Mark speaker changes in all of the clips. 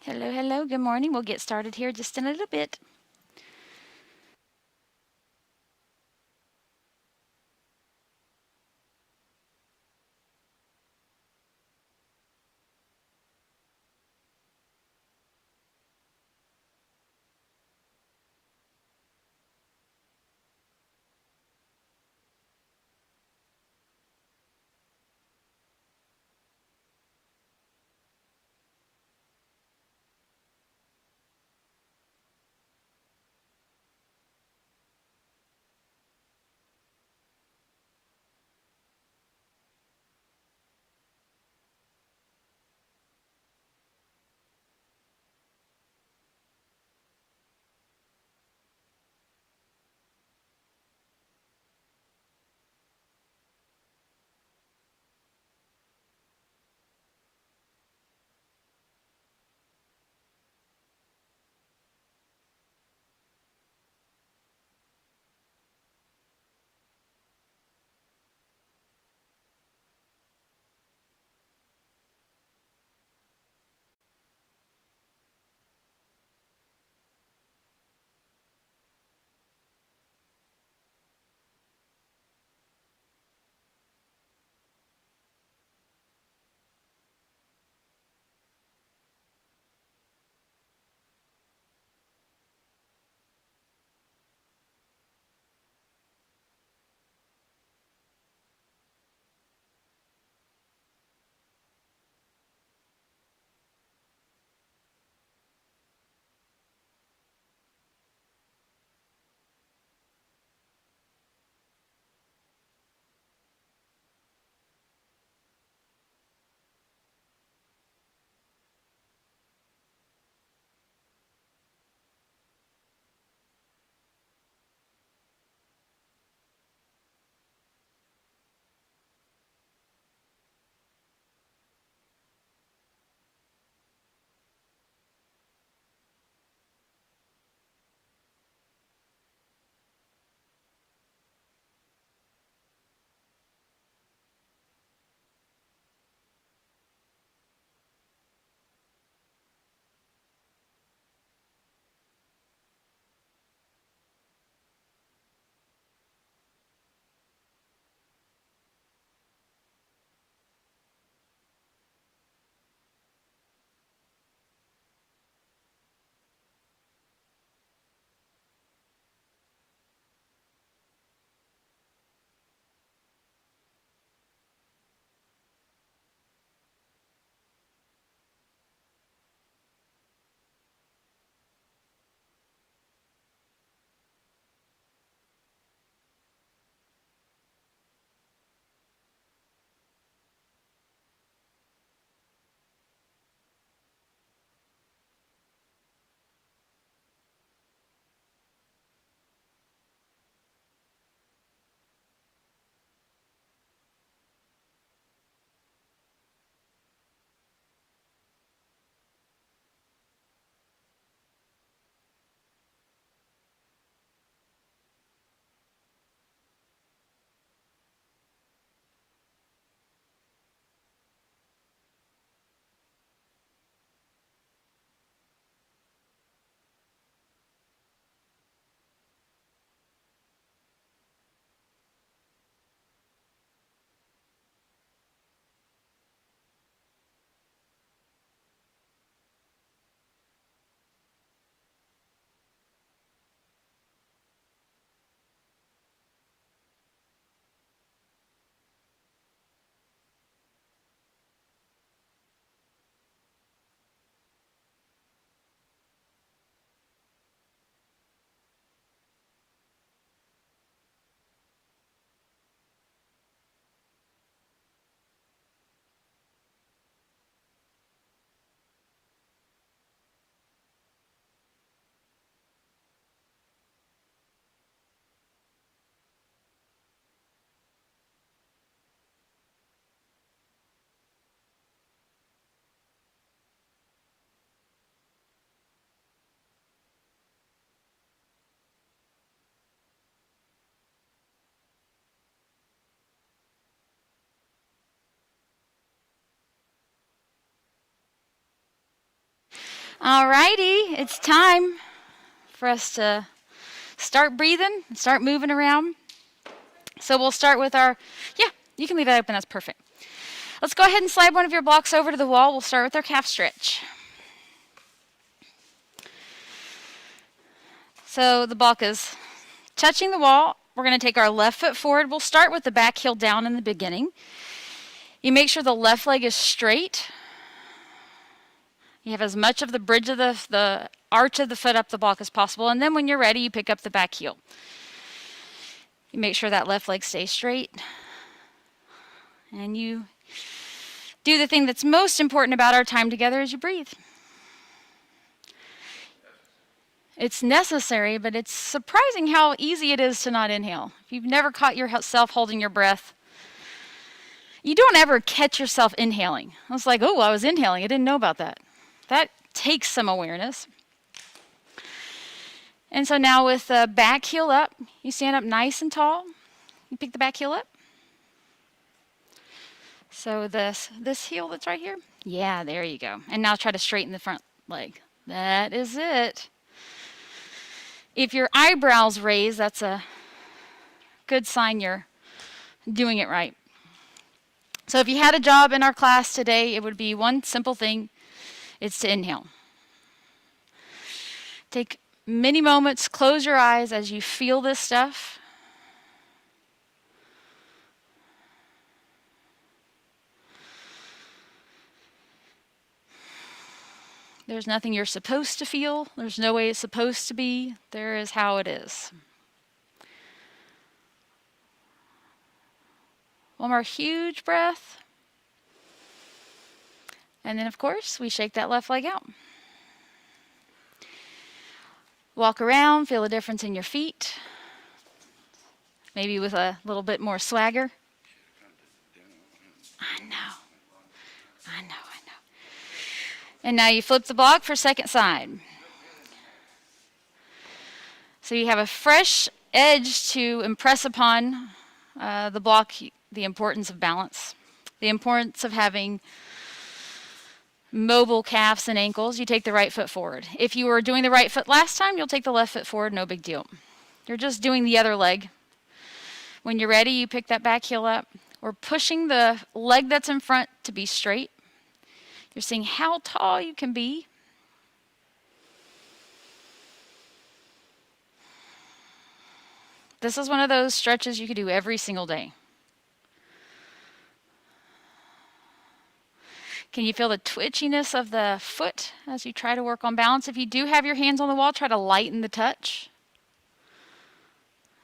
Speaker 1: Hello, hello. Good morning. We'll get started here just in a little bit. Alrighty, it's time for us to start breathing, start moving around. So we'll start with yeah, you can leave that open, that's perfect. Let's go ahead and slide one of your blocks over to the wall. We'll start with our calf stretch. So the block is touching the wall. We're going to take our left foot forward. We'll start with the back heel down in the beginning. You make sure the left leg is straight. You have as much of the bridge of the arch of the foot up the block as possible. And then when you're ready, you pick up the back heel. You make sure that left leg stays straight. And you do the thing that's most important about our time together is you breathe. It's necessary, but it's surprising how easy it is to not inhale. If you've never caught yourself holding your breath, you don't ever catch yourself inhaling. I was like, oh, I was inhaling. I didn't know about that. That takes some awareness. And so now with the back heel up, you stand up nice and tall. You pick the back heel up. So this heel that's right here. Yeah, there you go. And now try to straighten the front leg. That is it. If your eyebrows raise, that's a good sign you're doing it right. So if you had a job in our class today, it would be one simple thing. It's to inhale. Take many moments, close your eyes as you feel this stuff. There's nothing you're supposed to feel. There's no way it's supposed to be. There is how it is. One more huge breath. And then, of course, we shake that left leg out. Walk around, feel the difference in your feet. Maybe with a little bit more swagger. I know. And now you flip the block for second side. So you have a fresh edge to impress upon the block, the importance of balance, the importance of having mobile calves and ankles. You take the right foot forward. If you were doing the right foot last time, you'll take the left foot forward, no big deal. You're just doing the other leg. When you're ready, you pick that back heel up. We're pushing the leg that's in front to be straight. You're seeing how tall you can be. This is one of those stretches you could do every single day. Can you feel the twitchiness of the foot as you try to work on balance? If you do have your hands on the wall, try to lighten the touch.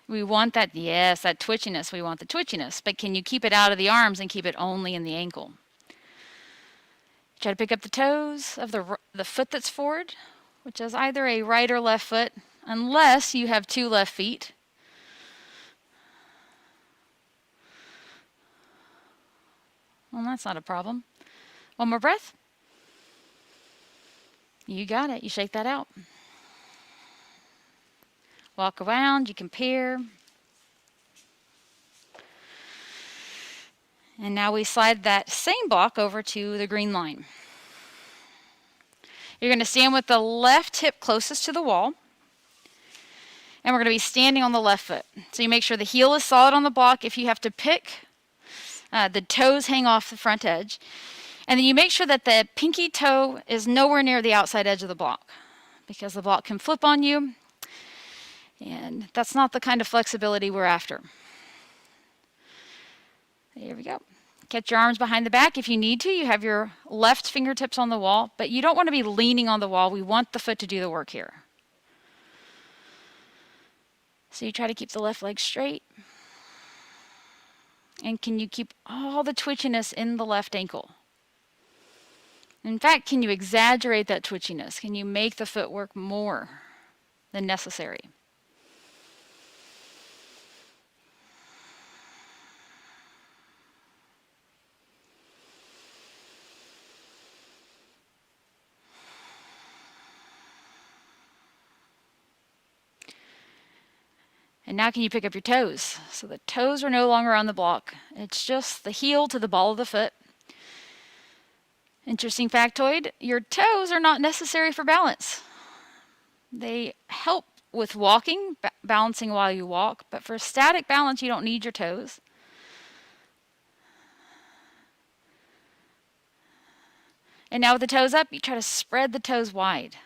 Speaker 1: We want that, yes, that twitchiness. We want the twitchiness. But can you keep it out of the arms and keep it only in the ankle? Try to pick up the toes of the foot that's forward, which is either a right or left foot, unless you have two left feet. Well, that's not a problem. One more breath. You got it. You shake that out. Walk around. You compare. And now we slide that same block over to the green line. You're going to stand with the left hip closest to the wall. And we're going to be standing on the left foot. So you make sure the heel is solid on the block. If you have to pick, the toes hang off the front edge. And then you make sure that the pinky toe is nowhere near the outside edge of the block, because the block can flip on you. And that's not the kind of flexibility we're after. There we go. Catch your arms behind the back. If you need to, you have your left fingertips on the wall, but you don't want to be leaning on the wall. We want the foot to do the work here. So you try to keep the left leg straight. And can you keep all the twitchiness in the left ankle? In fact, can you exaggerate that twitchiness? Can you make the foot work more than necessary? And now can you pick up your toes? So the toes are no longer on the block. It's just the heel to the ball of the foot. Interesting factoid, your toes are not necessary for balance. They help with walking, balancing while you walk, but for static balance, you don't need your toes. And now with the toes up, you try to spread the toes wide.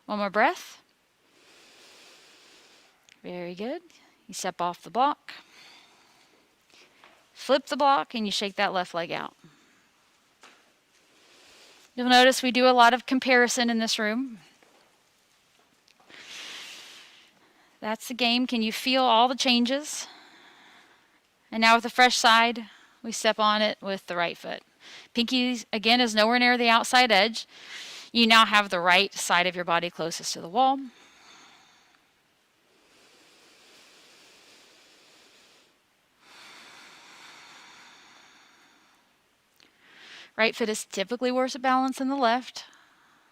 Speaker 1: One more breath. Very good. You step off the block, flip the block, and you shake that left leg out. You'll notice we do a lot of comparison in this room. That's the game. Can you feel all the changes? And now with the fresh side, we step on it with the right foot. Pinky, again, is nowhere near the outside edge. You now have the right side of your body closest to the wall. Right foot is typically worse at balance than the left.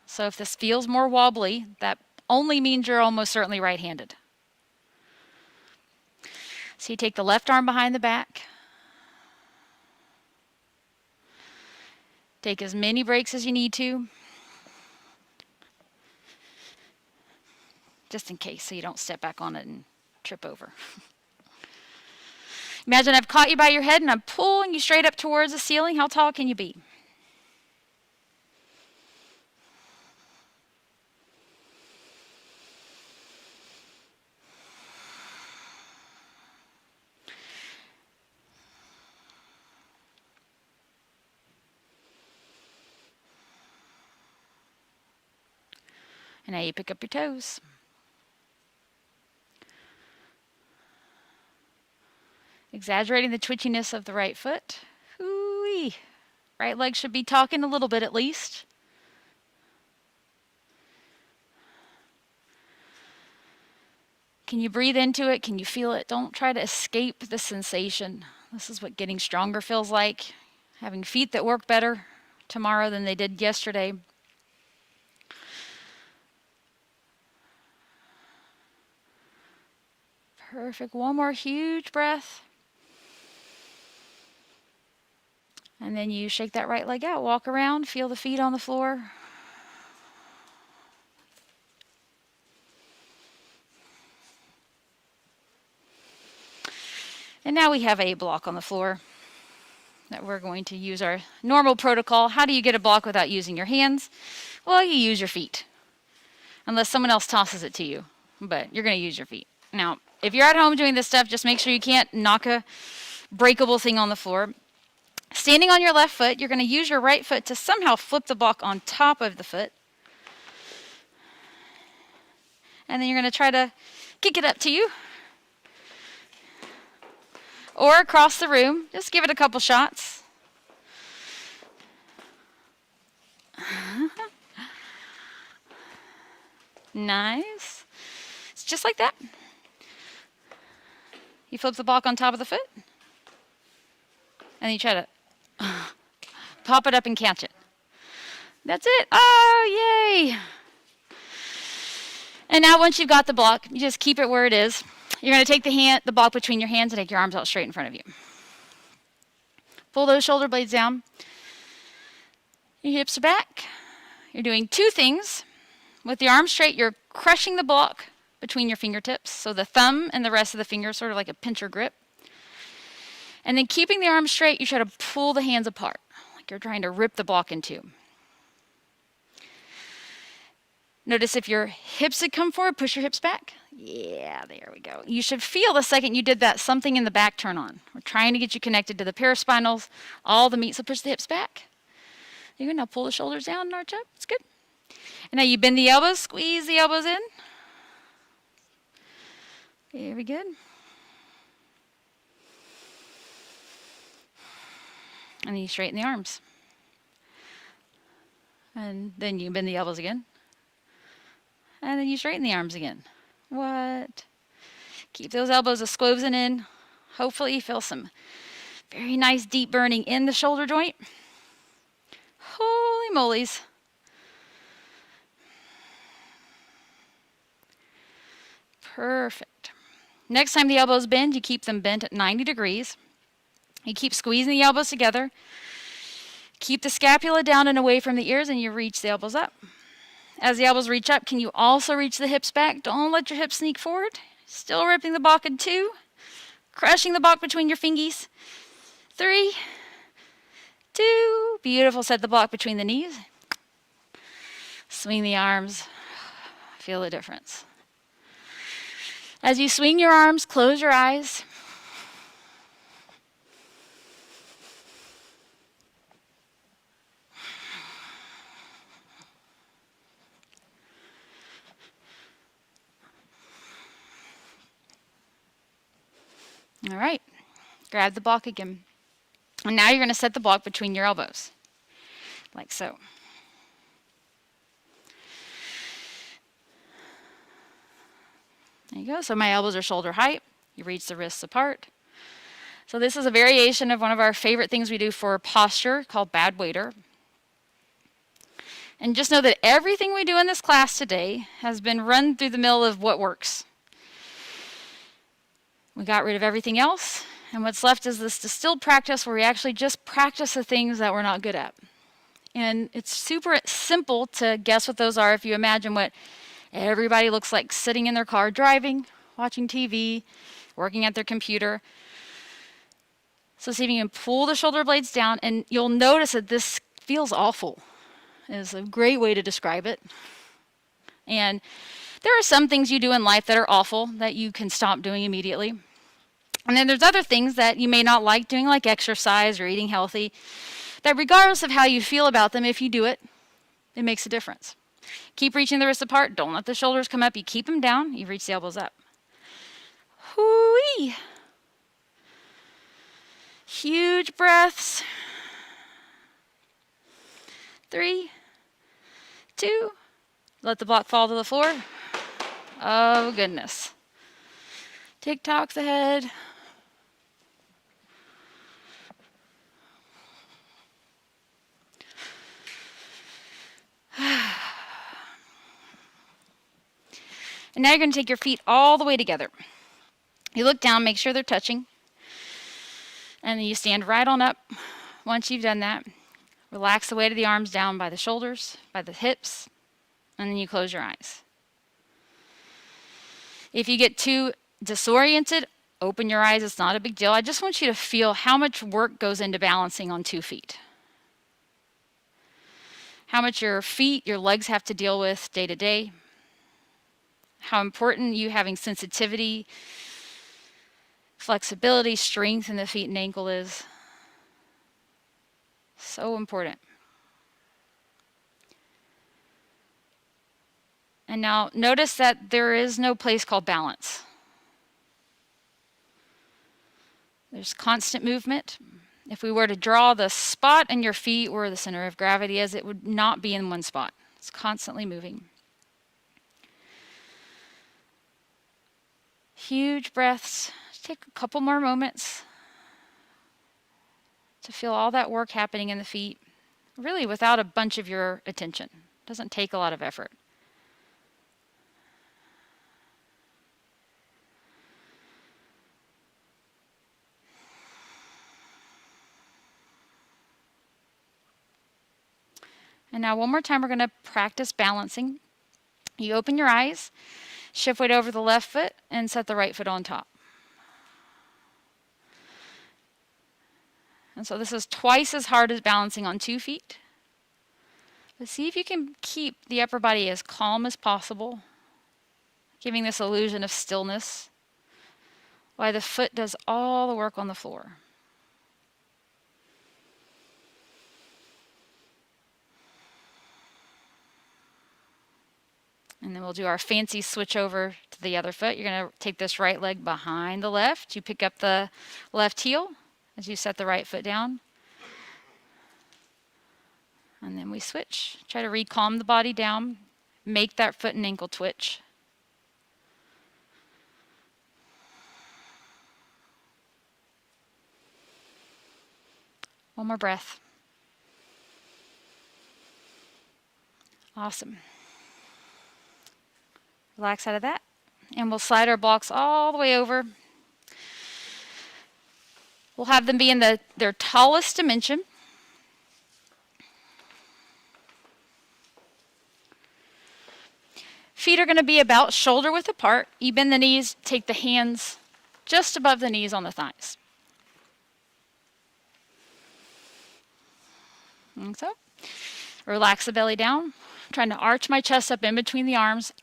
Speaker 1: So if this feels more wobbly, that only means you're almost certainly right-handed. So you take the left arm behind the back. Take as many breaks as you need to. Just in case, so you don't step back on it and trip over. Imagine I've caught you by your head and I'm pulling you straight up towards the ceiling. How tall can you be? And now you pick up your toes. Exaggerating the twitchiness of the right foot. Hoo-wee. Right leg should be talking a little bit at least. Can you breathe into it? Can you feel it? Don't try to escape the sensation. This is what getting stronger feels like. Having feet that work better tomorrow than they did yesterday. Perfect. One more huge breath. And then you shake that right leg out. Walk around. Feel the feet on the floor. And now we have a block on the floor that we're going to use our normal protocol. How do you get a block without using your hands? Well, you use your feet. Unless someone else tosses it to you. But you're going to use your feet. Now, if you're at home doing this stuff, just make sure you can't knock a breakable thing on the floor. Standing on your left foot, you're going to use your right foot to somehow flip the block on top of the foot. And then you're going to try to kick it up to you. Or across the room. Just give it a couple shots. Nice. It's just like that. You flip the block on top of the foot. And then you try to pop it up and catch it. That's it. Oh, yay. And now once you've got the block, you just keep it where it is. You're going to take the block between your hands and take your arms out straight in front of you. Pull those shoulder blades down. Your hips are back. You're doing two things. With the arms straight, you're crushing the block between your fingertips. So the thumb and the rest of the finger, sort of like a pincher grip. And then keeping the arms straight, you try to pull the hands apart, like you're trying to rip the block in two. Notice if your hips had come forward, push your hips back. Yeah, there we go. You should feel the second you did that, something in the back turn on. We're trying to get you connected to the paraspinals, all the meat, so push the hips back. You're going to pull the shoulders down and arch up. It's good. And now you bend the elbows, squeeze the elbows in. Very good. And then you straighten the arms. And then you bend the elbows again. And then you straighten the arms again. What? Keep those elbows asquoven in. Hopefully you feel some very nice deep burning in the shoulder joint. Holy molies. Perfect. Next time the elbows bend, you keep them bent at 90 degrees. You keep squeezing the elbows together. Keep the scapula down and away from the ears, and you reach the elbows up. As the elbows reach up, can you also reach the hips back? Don't let your hips sneak forward. Still ripping the block in 2. Crushing the block between your fingies. 3, 2. Beautiful. Set the block between the knees. Swing the arms. Feel the difference. As you swing your arms, close your eyes. All right. Grab the block again. And now you're going to set the block between your elbows, like so. There you go. So my elbows are shoulder height. You reach the wrists apart. So this is a variation of one of our favorite things we do for posture called bad waiter. And just know that everything we do in this class today has been run through the mill of what works. We got rid of everything else, and what's left is this distilled practice where we actually just practice the things that we're not good at. And it's super simple to guess what those are if you imagine what everybody looks like sitting in their car driving, watching TV, working at their computer. So see if you can pull the shoulder blades down, and you'll notice that this feels awful. Is a great way to describe it. And there are some things you do in life that are awful that you can stop doing immediately. And then there's other things that you may not like doing, like exercise or eating healthy, that regardless of how you feel about them, if you do it, it makes a difference. Keep reaching the wrists apart. Don't let the shoulders come up. You keep them down. You reach the elbows up. Hoo-wee. Huge breaths. 3, 2. Let the block fall to the floor. Oh, goodness. TikTok's ahead. And now you're going to take your feet all the way together. You look down, make sure they're touching. And then you stand right on up. Once you've done that, relax the weight of the arms down by the shoulders, by the hips, and then you close your eyes. If you get too disoriented, open your eyes. It's not a big deal. I just want you to feel how much work goes into balancing on 2 feet. How much your feet, your legs have to deal with day to day. How important you having sensitivity, flexibility, strength in the feet and ankle is. So important. And now notice that there is no place called balance. There's constant movement. If we were to draw the spot in your feet where the center of gravity is, it would not be in one spot. It's constantly moving. Huge breaths. Take a couple more moments to feel all that work happening in the feet, really without a bunch of your attention. It doesn't take a lot of effort. And now one more time, we're going to practice balancing. You open your eyes, shift weight over the left foot, and set the right foot on top. And so this is twice as hard as balancing on 2 feet. But see if you can keep the upper body as calm as possible, giving this illusion of stillness, while the foot does all the work on the floor. And then we'll do our fancy switch over to the other foot. You're going to take this right leg behind the left. You pick up the left heel as you set the right foot down. And then we switch. Try to recalm the body down. Make that foot and ankle twitch. One more breath. Awesome. Relax out of that And we'll slide our blocks all the way over. We'll have them be in their tallest dimension. Feet are going to be about shoulder width apart. You bend the knees, take the hands just above the knees on the thighs. And so, relax the belly down. I'm trying to arch my chest up in between the arms.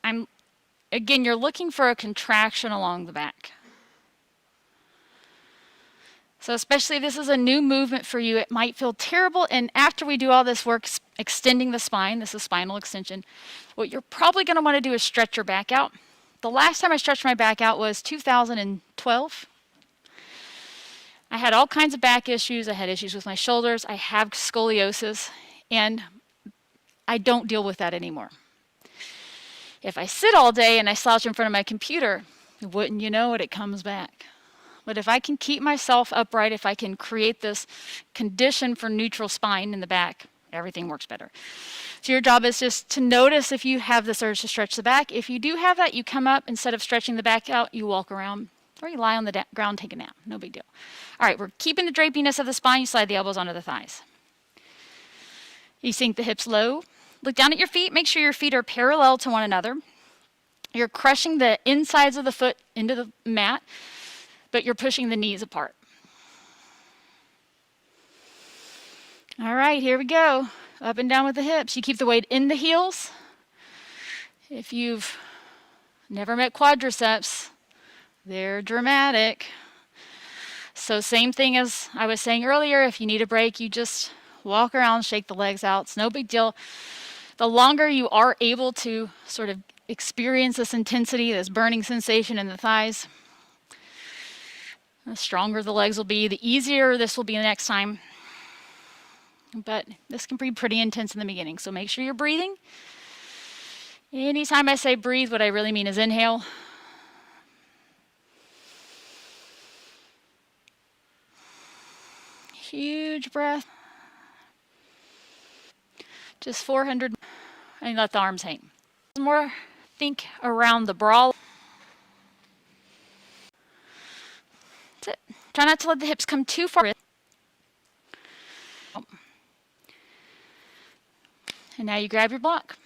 Speaker 1: Again, you're looking for a contraction along the back. So especially if this is a new movement for you, it might feel terrible. And after we do all this work extending the spine, this is spinal extension, what you're probably going to want to do is stretch your back out. The last time I stretched my back out was 2012. I had all kinds of back issues. I had issues with my shoulders. I have scoliosis, and I don't deal with that anymore. If I sit all day and I slouch in front of my computer, wouldn't you know it, it comes back. But if I can keep myself upright, if I can create this condition for neutral spine in the back, everything works better. So your job is just to notice if you have this urge to stretch the back. If you do have that, you come up, instead of stretching the back out, you walk around, or you lie on the ground, take a nap. No big deal. All right, we're keeping the drapiness of the spine. You slide the elbows onto the thighs. You sink the hips low. Look down at your feet. Make sure your feet are parallel to one another. You're crushing the insides of the foot into the mat, but you're pushing the knees apart. All right, here we go. Up and down with the hips. You keep the weight in the heels. If you've never met quadriceps, they're dramatic. So same thing as I was saying earlier, if you need a break, you just walk around, shake the legs out. It's no big deal. The longer you are able to sort of experience this intensity, this burning sensation in the thighs, the stronger the legs will be, the easier this will be the next time. But this can be pretty intense in the beginning, so make sure you're breathing. Anytime I say breathe, what I really mean is inhale. Huge breath. Just 400, and let the arms hang. More, think around the bra. That's it. Try not to let the hips come too far. And now you grab your block.